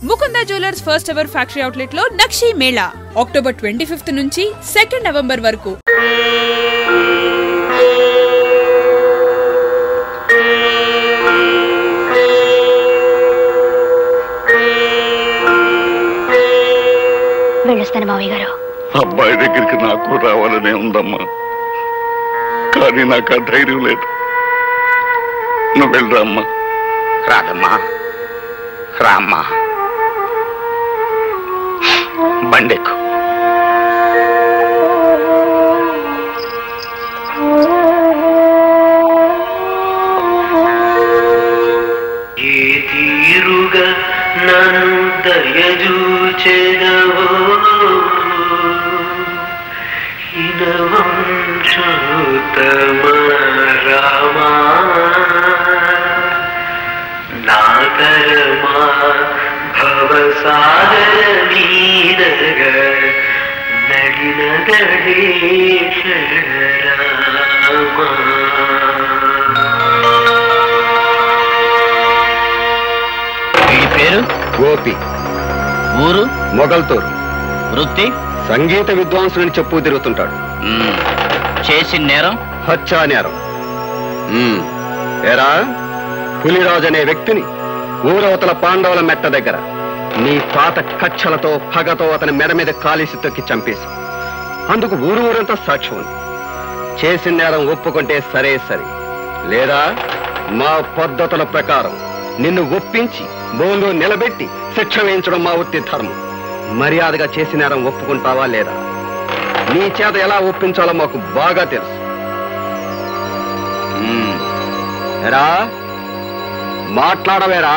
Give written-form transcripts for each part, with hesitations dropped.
Mukunda jewellers first ever factory outlet లో నక్షి Mela October 25 నుంచి 2 November వరకు. వెళ్ళొస్తాను మావయ్య గారు. అబ్బాయి దగ్గరికి నాకు రావాలనే ఉందమ్మా, కానీ నాకు ఆ ధైర్యం లేదు. నువ్వు వెళ్ళరా అమ్మా. రాదమ్మా, రామ్మా, బండెక్కు. ఏ తీరుగా నన్ను దయచూచెదవో హినవంశోత్తమ రామా, నాకరమా భవసాగర నీరగ నడినగడేశ్వర రామా. పేరు గోపి, ఊరు మొగల్తూరు, వృత్తి సంగీత విద్వాంసుని చెప్పు తిరుగుతుంటాడు. చేసిన నేరం హత్యా నేరం. ఎరా, పులిరాజు అనే వ్యక్తిని ఊరవతల పాండవుల మెట్ట దగ్గర నీ పాత కచ్చలతో పగతో అతని మెడ మీద కాలిసి తొక్కి చంపేసి, అందుకు ఊరంతా సాక్ష్యం ఉంది. చేసిన నేరం ఒప్పుకుంటే సరే సరే, లేదా మా పద్ధతుల ప్రకారం నిన్ను ఒప్పించి బోన్లో నిలబెట్టి శిక్ష వేయించడం మా వృత్తి ధర్మం. మర్యాదగా చేసిన నేరం ఒప్పుకుంటావా లేదా? నీ చేత ఎలా ఒప్పించాలో మాకు బాగా తెలుసు. ఎరా, మాట్లాడవేరా?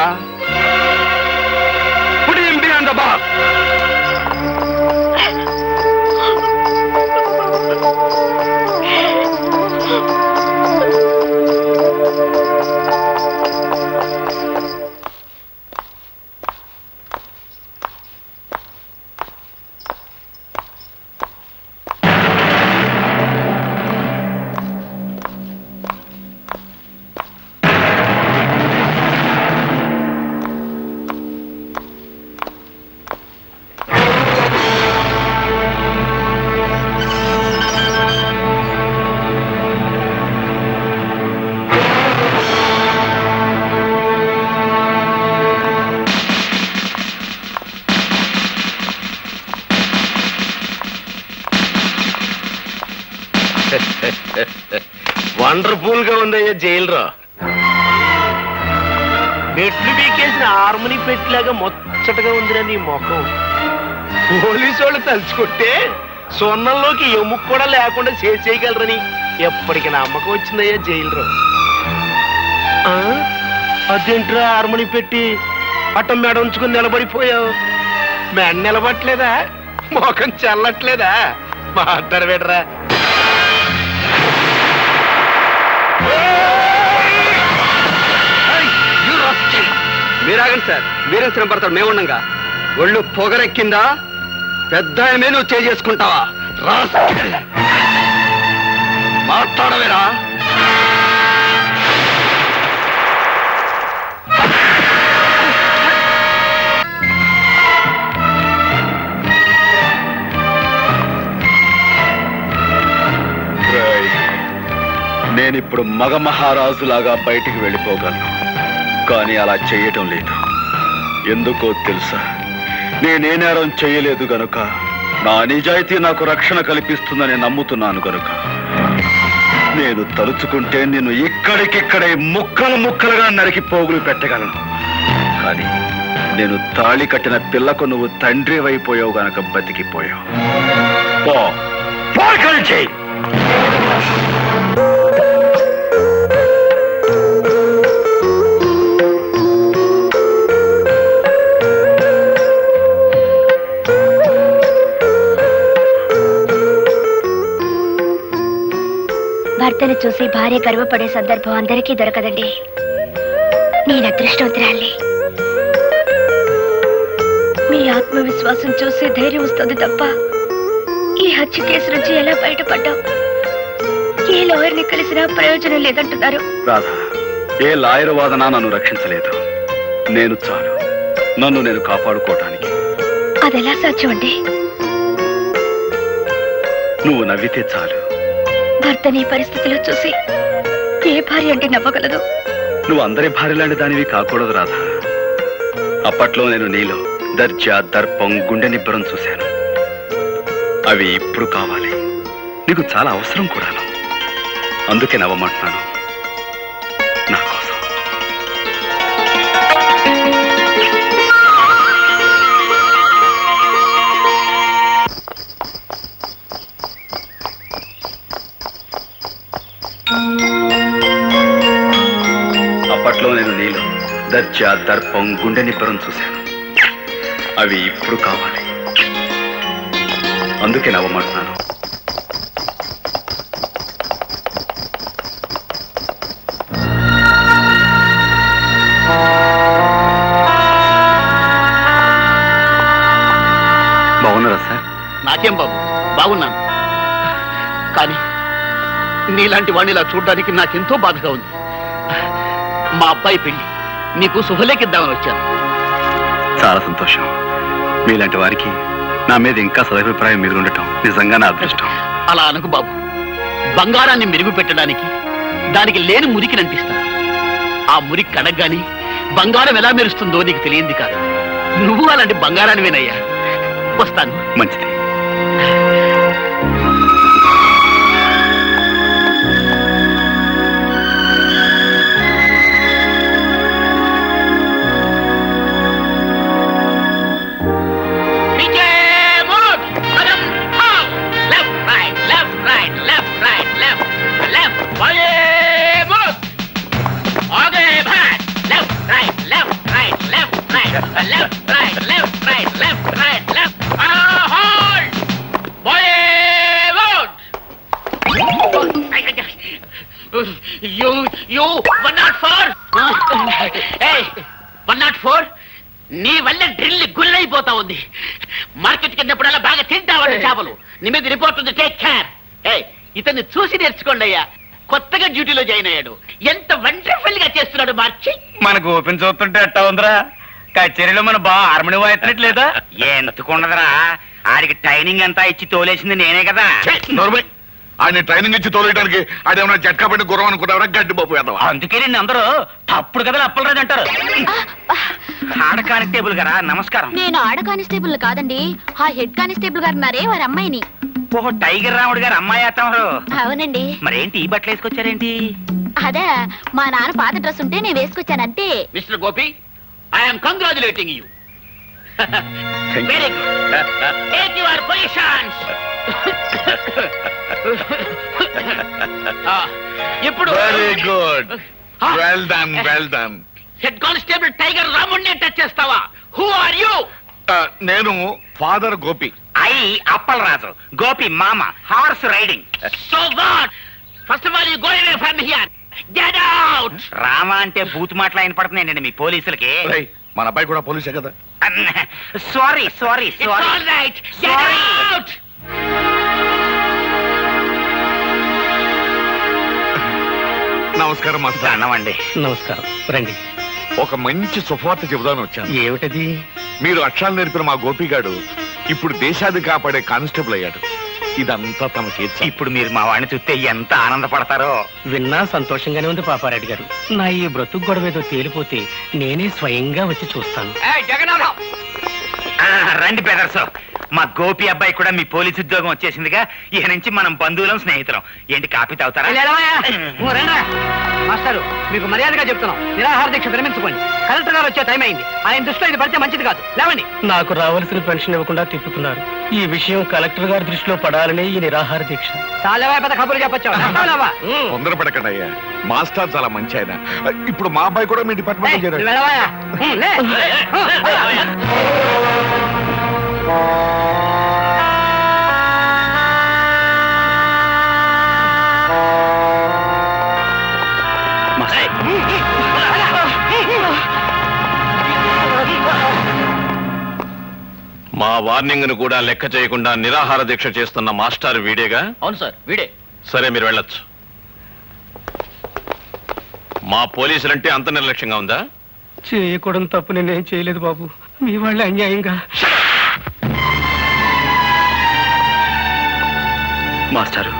వండర్ఫుల్ గా ఉందయ్యా జైలురా. మెట్లు బీకేసిన హార్మోని పెట్టిలాగా ముచ్చటగా ఉందిరా నీ ముఖం. పోలీసు వాళ్ళు తలుచుకుంటే సొన్నంలోకి ఎముక కూడా లేకుండా చేయగలరని ఎప్పటికి నమ్మకం వచ్చిందయ్యా జైలురా. అదేంట్రా హార్మోని పెట్టి అట్టం మెడ ఉంచుకుని నిలబడిపోయావు? మెడ నిలబట్టలేదా? ముఖం చల్లట్లేదా? మాట్లాడబెడరా. మీరాగండి సార్, వీరేశ్వర భర్తడు మేముండగా ఒళ్ళు పొగరెక్కిందా? పెద్ద నువ్వు చేసుకుంటావా? మాట్లాడవేరా? నేనిప్పుడు మగ మహారాజులాగా బయటికి వెళ్ళిపోగలను, కానీ అలా చేయటం లేదు. ఎందుకో తెలుసా? నేనే నేరం చేయలేదు గనుక, నా నిజాయితీ నాకు రక్షణ కల్పిస్తుందని నమ్ముతున్నాను గనుక నేను తలుచుకుంటే నిన్ను ఇక్కడికిక్కడే ముక్కలు ముక్కలుగా నరికి పోగులు పెట్టగలను. కానీ నేను తాళి కట్టిన పిల్లకు నువ్వు తండ్రి అయిపోయావు గనక బతికిపోయావు. చెయ్యి. భర్తను చూసి భార్య గర్వపడే సందర్భం అందరికీ దొరకదండి. నేను అదృష్టవంతురాలి. మీ ఆత్మవిశ్వాసం చూసి ధైర్యం వస్తుంది తప్ప ఈ హత్య కేసు నుంచి ఎలా బయటపడ్డావు? ఏ లాయర్ని కలిసినా ప్రయోజనం లేదంటున్నారు. రాధా, ఏ లాయర్ వాదన నన్ను రక్షించలేదు. నేను చాలు. నన్ను నేను కాపాడుకోవటానికి. అదెలా సాధ్యం అండి? నువ్వు నవ్వితే చాలు. భర్తని పరిస్థితిలో చూసి ఏ భార్య అంటే నవ్వగలదు? నువ్వు అందరి భార్యలాంటి దానివి కాకూడదు రాధా. అప్పట్లో నేను నీలో దర్జా, దర్పం, గుండె నిబ్బరం చూశాను. అవి ఇప్పుడు కావాలి. నీకు చాలా అవసరం కూడాను. అందుకే నవ్వమంటున్నాను నా కోసం. అప్పట్లో నేను నీలో దర్జా, దర్పం, గుండె నిబ్బరం చూశాను. అవి ఇప్పుడు కావాలి. అందుకే నవ్వమంటున్నాను. బాగున్నారా సార్? నాకేం బాబు, బాగున్నాను. కానీ నీలాంటి వాడిని ఇలా చూడడానికి నాకెంతో బాధగా ఉంది. మా అబ్బాయి పెళ్లి నీకు శుభలేఖిద్దామని వచ్చాను. చాలా సంతోషం. మీలాంటి వారికి నా మీద ఇంకా సదభిప్రాయం మీద ఉండటం నిజంగా నా అదృష్టం. అలా అనకు బాబు. బంగారాన్ని మెరుగు పెట్టడానికి దానికి లేని మురికిని అంటిస్తాను. ఆ మురికి కడగ్గాని బంగారం ఎలా మెరుస్తుందో నీకు తెలియంది కాదు. నువ్వు అలాంటి బంగారానివేనయ్యా. వస్తాను. మంచిది. నీ వల్ల డ్రిల్ గుల్లైపోతా ఉంది. మార్కెట్ కిందప్పుడల్లా బాగా తింటావండి చేపలు. నీ మీద రిపోర్ట్ ఉంది. Take care. ఇతన్ని చూసి నేర్చుకోండి అయ్యా. కొత్తగా డ్యూటీలో జాయిన్ అయ్యాడు. ఎంత వండర్ఫుల్ గా చేస్తున్నాడు మార్చి. మనకు ఓపెన్ చూస్తుంటే ఎట్టా ఉందిరా? కచేరీలో మన బాగా హార్మోని వాయిస్తున్నట్లేదా? ఎందుకుండదురా, ఆడికి ట్రైనింగ్ అంతా ఇచ్చి తోలేసింది నేనే కదా. ఆయన ట్రైనింగ్ ఇచ్చి తోలేయడానికి ఆడేమన్నా జట్కా పెట్టి గుర్రం అనుకున్నారా? గడ్డి బాబు వేద్దాం. అందుకే నిన్ను అందరూ తప్పుడు కదా అప్పలరాజు అంటారు. ఆడ కానిస్టేబుల్ గారా, నమస్కారం. నేను ఆడ కానిస్టేబుల్ కాదండి, ఆ హెడ్ కానిస్టేబుల్ గారు ఉన్నారే వారి అమ్మాయిని. ఓహో, టైగర్ రాముడు గారు అమ్మాయి అత్తమారు. అవునండి. మరేంటి ఈ బట్టలు వేసుకొచ్చారేంటి? అదే మా నాన్న పాత డ్రెస్ ఉంటే నేను వేసుకొచ్చాను అంతే. Mister Gopi, I'm congratulating you. Very good. Take your positions. ఇప్పుడు very good. Well done, well done. Head constable tiger రాముడిని టచ్ చేస్తావా? Who are you? నేను ఫాదర్ గోపి. అప్పలరాజు. గోపి మామ. Horse riding. So what? First of all you go away from here. Get out. Rama అంటే బూత్ మాటలు ఆయన పడుతున్నాయండి మీ పోలీసులకి. మన అబ్బాయి కూడా పోలీసే కదా. Sorry sorry sorry. All right. Get out. నమస్కారం మాస్టర్. అన్నమండి. నమస్కారం, రండి. ఒక మంచి శుభవార్త చెబుదామని వచ్చాను. ఏమిటది? మీరు అక్షరాలు నేర్పిన మా గోపిగాడు ఇప్పుడు దేశాన్ని కాపాడే కానిస్టేబుల్ అయ్యాడు. ఇదంతా తమకి ఇప్పుడు మీరు మా వాడిని చూస్తే ఎంత ఆనందపడతారో. విన్నా సంతోషంగానే ఉంది పాపారెడ్డి గారు. నా ఈ బ్రతుకు గొడవ ఏదో తేలిపోతే నేనే స్వయంగా వచ్చి చూస్తాను. రండి బ్రదర్స్. మా గోపి అబ్బాయి కూడా మీ పోలీసు ఉద్యోగం వచ్చేసిందిగా. ఇక నుంచి మనం బంధువులం, స్నేహితులం. ఏంటి కాపీ తాగుతారా? మాస్టారు, మీకు మర్యాదగా చెప్తున్నాం, నిరాహార దీక్ష విరమించుకోండి. కలెక్టర్ గారు వచ్చే టైం అయింది. ఆయన దృష్టిలో ఇది పడితే మంచిది కాదు. లేవండి. నాకు రావాల్సిన పెన్షన్ ఇవ్వకుండా తిప్పుతున్నారు. ఈ విషయం కలెక్టర్ గారి దృష్టిలో పడాలని ఈ నిరాహార దీక్ష. చాలా పెద్ద కబుర్లు చెప్పొచ్చు. తొందరపడకండి అయ్యా. మాస్టర్ చాలా మంచి ఆయన. ఇప్పుడు మా అబ్బాయి కూడా మీ డిపార్ట్మెంట్ చేరాడు. మా వార్నింగ్ ను కూడా లెక్క చేయకుండా నిరాహార దీక్ష చేస్తున్న మాస్టర్ వీడేగా? అవును సార్, వీడే. సరే, మీరు వెళ్ళొచ్చు. మా పోలీసులంటే అంత నిర్లక్ష్యంగా ఉందా? చేయకూడని తప్పు నేనేం చేయలేదు బాబు. మీ వాళ్ళు అన్యాయంగా. మాస్టారు,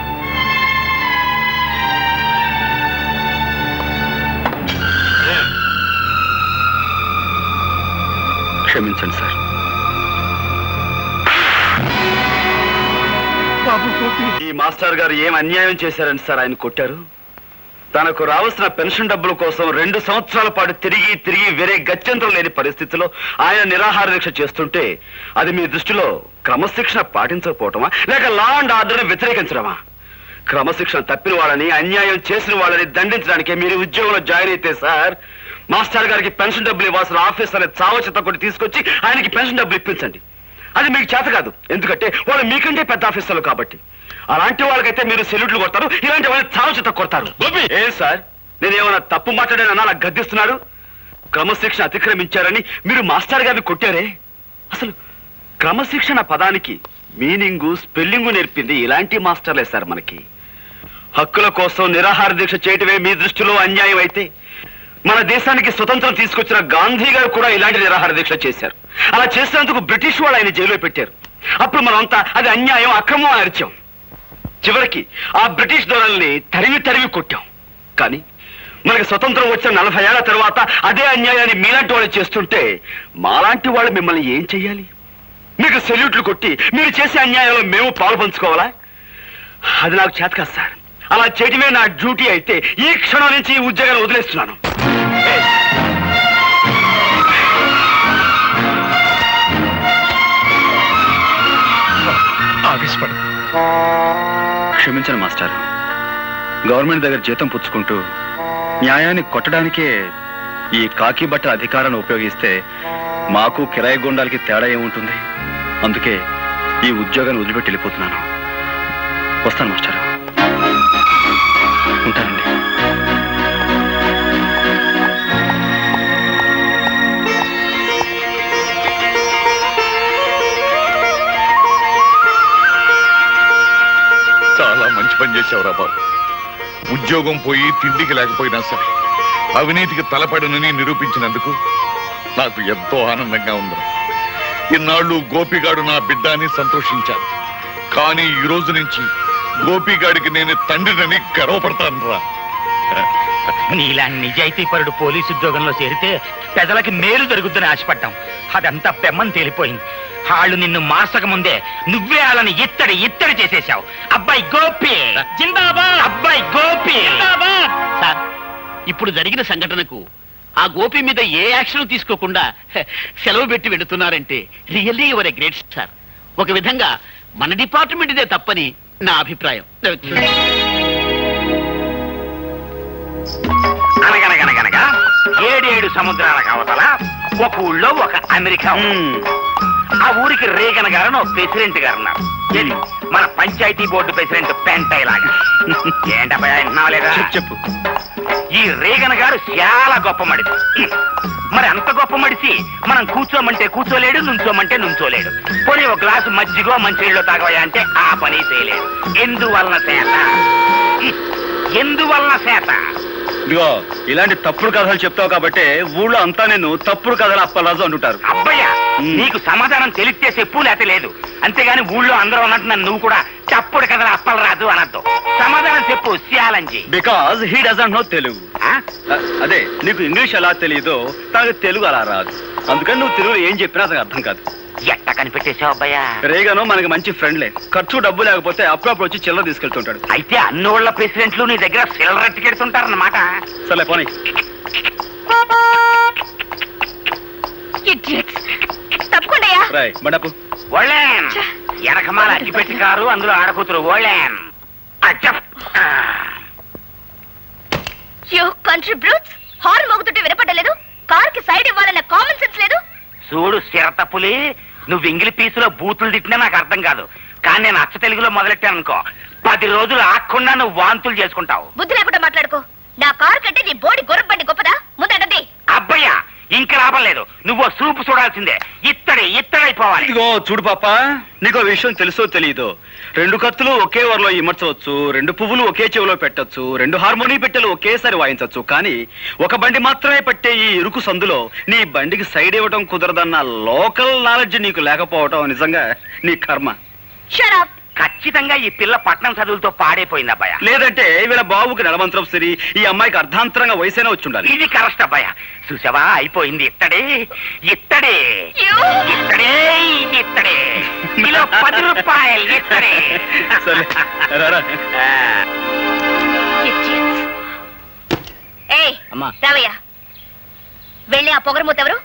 క్షమించండి సార్. ఈ మాస్టర్ గారు ఏం అన్యాయం చేశారని సార్ ఆయన కొట్టారు? తనకు రావాల్సిన పెన్షన్ డబ్బుల కోసం 2 సంవత్సరాల పాటు తిరిగి తిరిగి వేరే గత్యంతరం లేని పరిస్థితిలో ఆయన నిరాహార దీక్ష చేస్తుంటే అది మీ దృష్టిలో క్రమశిక్షణ పాటించకపోవటమా, లేక లా అండ్ ఆర్డర్ని వ్యతిరేకించడమా? క్రమశిక్షణ తప్పిన వాళ్ళని, అన్యాయం చేసిన వాళ్ళని దండించడానికే మీరు ఉద్యోగంలో జాయిన్ అయితే సార్, మాస్టర్ గారికి పెన్షన్ డబ్బులు ఇవ్వాల్సిన ఆఫీసర్ని చావచిత్త కొట్టి తీసుకొచ్చి ఆయనకి పెన్షన్ డబ్బులు ఇప్పించండి. అది మీకు చేత కాదు, ఎందుకంటే వాళ్ళు మీకంటే పెద్ద ఆఫీసర్లు కాబట్టి. అలాంటి వాళ్ళకైతే మీరు సెల్యూట్లు కొడతారు, ఇలాంటి వాళ్ళని చావచిత్త కొడతారు. ఏ సార్, నేనేమన్నా తప్పు మాట్లాడానన్నా నాకు గద్దిస్తున్నాడు? క్రమశిక్షణ అతిక్రమించారని మీరు మాస్టర్ గారిని కొట్టారే? అసలు క్రమశిక్షణ పదానికి మీనింగు, స్పెల్లింగు నేర్పింది ఇలాంటి మాస్టర్లే సార్ మనకి. హక్కుల కోసం నిరాహార దీక్ష చేయటమే మీ దృష్టిలో అన్యాయం అయితే, మన దేశానికి స్వతంత్రం తీసుకొచ్చిన గాంధీ గారు కూడా ఇలాంటి నిరాహార దీక్ష చేశారు. అలా చేసినందుకు బ్రిటిష్ వాళ్ళు ఆయన జైల్లో పెట్టారు. అప్పుడు మనమంతా అది అన్యాయం, అక్రమం అని అరిచాం. చివరికి ఆ బ్రిటిష్ దొరల్ని తరిమి తరిమి కొట్టాం. కానీ మనకి స్వతంత్రం వచ్చిన 40 ఏళ్ల తర్వాత అదే అన్యాయాన్ని మీలాంటి వాళ్ళు చేస్తుంటే మాలాంటి వాళ్ళు మిమ్మల్ని ఏం చెయ్యాలి? మీకు సెల్యూట్లు కొట్టి మీరు చేసే అన్యాయంలో మేము పాలు పంచుకోవాలా? అది నాకు చేత కాదు సార్. అలా చేయటమే నా డ్యూటీ అయితే ఈ క్షణం నుంచి ఈ ఉద్యోగాన్ని వదిలేస్తున్నాను. క్షమించండి మాస్టర్. గవర్నమెంట్ దగ్గర జీతం పుచ్చుకుంటూ న్యాయాన్ని కొట్టడానికే ఈ కాకి బట్ట అధికారాన్ని ఉపయోగిస్తే మాకు కిరాయి గుండాలకి తేడా ఏముంటుంది? అందుకే ఈ ఉద్యోగాన్ని వదిలిపెట్టి వెళ్ళిపోతున్నాను. వస్తాను మాస్టర్. ఉంటానండి. చాలా మంచి పని చేసావురా బాబు. ఉద్యోగం పోయి తిండికి లేకపోయినా సరే అవినీతికి తలపడనని నిరూపించినందుకు నాకు ఎంతో ఆనందంగా ఉంది. ఇన్నాళ్ళు గోపిగాడు నా బిడ్డ అని సంతోషించాను. కానీ ఈ రోజు నుంచి గోపిగాడికి నేను తండ్రినని గర్వపడతాను రా. నీలా నిజాయితీపరుడు పోలీసు ఉద్యోగంలో చేరితే ప్రజలకి మేలు జరుగుతుందని ఆశపడ్డాం. అదంతా పెమ్మని తేలిపోయింది. వాళ్ళు నిన్ను మార్చక ముందే నువ్వే వాళ్ళని ఇత్తడి చేసేశావు. అబ్బాయి గోపి జిందాబాద్, అబ్బాయి గోపి జిందాబాద్. సార్, ఇప్పుడు జరిగిన సంఘటనకు ఆ గోపి మీద ఏ యాక్షన్ తీసుకోకుండా సెలవు పెట్టి వెళుతున్నారంటే really your a great sir. ఒక విధంగా మన డిపార్ట్మెంట్ ఇదే తప్పని నా అభిప్రాయం. అనగనగనగనగా 7 సముద్రాల కవతల ఒక ఊళ్ళో ఒక అమెరికా. ఆ ఊరికి రేగన్ గారు ప్రెసిడెంట్ గారు ఉన్నారు. మన పంచాయతీ బోర్డు ప్రెసిడెంట్ పెంటై లాగా. ఏంటబ్బా వింటున్నావా లేదా? చెప్పు. ఈ రేగన్ గారు చాలా గొప్ప మడిసి. మరి అంత గొప్ప మడిసి మనం కూర్చోమంటే కూర్చోలేడు, నుంచోమంటే నుంచోలేడు. పోనీ ఒక గ్లాసు మజ్జిగో మంచినీళ్ళు తాగవయా అంటే ఆ పని చేయలేడు. ఎందువలన చేత ఇదిగో ఇలాంటి తప్పుడు కథలు చెప్తావు కాబట్టి ఊళ్ళో అంతా నేను తప్పుడు కథలు అప్పలరాజు అంటుంటారు. అబ్బయ్యా, నీకు సమాధానం తెలిస్తే చెప్పు, లేతే లేదు. అంతేగాని ఊళ్ళో అందరూ అన్నట్టు నన్ను నువ్వు కూడా తప్పుడు కథలు అప్పలరాజు అనద్దు. సమాధానం చెప్పు శ్యాలంజీ. Because he doesn't know Telugu. అదే నీకు ఇంగ్లీష్ ఎలా తెలియదో తనకు తెలుగు అలా రాదు. అందుకని నువ్వు తెలుగులో ఏం చెప్పినా అతనికి అర్థం కాదు. ఎట్ట కనిపెట్టేశావు అబ్బాయా? రేగాను మనకి మంచి ఫ్రెండ్లే. ఖర్చు డబ్బు లేకపోతే అప్పుడప్పుడు వచ్చి చిల్లర తీసుకెళ్తుంటాడు. అయితే అన్నోళ్ల ప్రెసిడెంట్లు నీ దగ్గర సిల్లర్ ఎట్టుకెడుతుంటారన్నమాట. సరే పోనీ. బండపు ఓళ్ళేన్ ఎనకమాల అగ్గిపెట్టి కారు, అందులో ఆడకూతురు ఓళ్ళేన్. కంట్రీ బ్రూట్స్, హార్న్ మోగుతుంటే వినపడలేదు. కార్ కి సైడ్ ఇవ్వాలన్న కామన్ సెన్స్ లేదు. చూడు సిరతపులి, నువ్వు ఇంగిలి పీసులో బూతులు తిట్టినా నాకు అర్థం కాదు. కానీ నేను అచ్చ తెలుగులో మొదలెట్టాననుకో 10 రోజులు ఆకుండా నువ్వు వాంతులు చేసుకుంటావు. బుద్ధి లేకుండా మాట్లాడుకో. నా కార్ కంటే నీ బోడి గొర్రెబండి గొప్పదా? ముందండి. అబ్బయ్యా, ఇంకా లాభం లేదు. నువ్వు సూపు చూడాల్సిందే. ఇత్తడి అయిపోవాలి. ఇదిగో చూడు పాప, నీకు విషయం తెలుసో తెలీదో, 2 కత్తులు ఒకే వరలో ఇమర్చవచ్చు, 2 పువ్వులు ఒకే చెవిలో పెట్టచ్చు, 2 హార్మోనీ పెట్టెలు ఒకేసారి వాయించవచ్చు. కానీ ఒక బండి మాత్రమే పట్టే ఈ ఇరుకు సందులో నీ బండికి సైడ్ ఇవ్వటం కుదరదన్న లోకల్ నాలెడ్జ్ నీకు లేకపోవటం నిజంగా నీ కర్మ. ఖచ్చితంగా ఈ పిల్ల పట్నం చదువులతో పాడైపోయింది అబ్బాయ. లేదంటే వీళ్ళ బాబుకి నెలమంత్రం సరి, ఈ అమ్మాయికి అర్ధాంతరంగా వయసైనా వచ్చి ఉండాలి. ఇది కరెక్ట్ అబ్బాయ. చూసావా, అయిపోయింది. ఇత్తడే ఇత్తడే ఇత్తడే ఇత్తడే కిలో 10 రూపాయలు ఇత్తడే. సరే రారా. రావయ్య, వెళ్ళి ఆ పొగరమూత ఎవరు?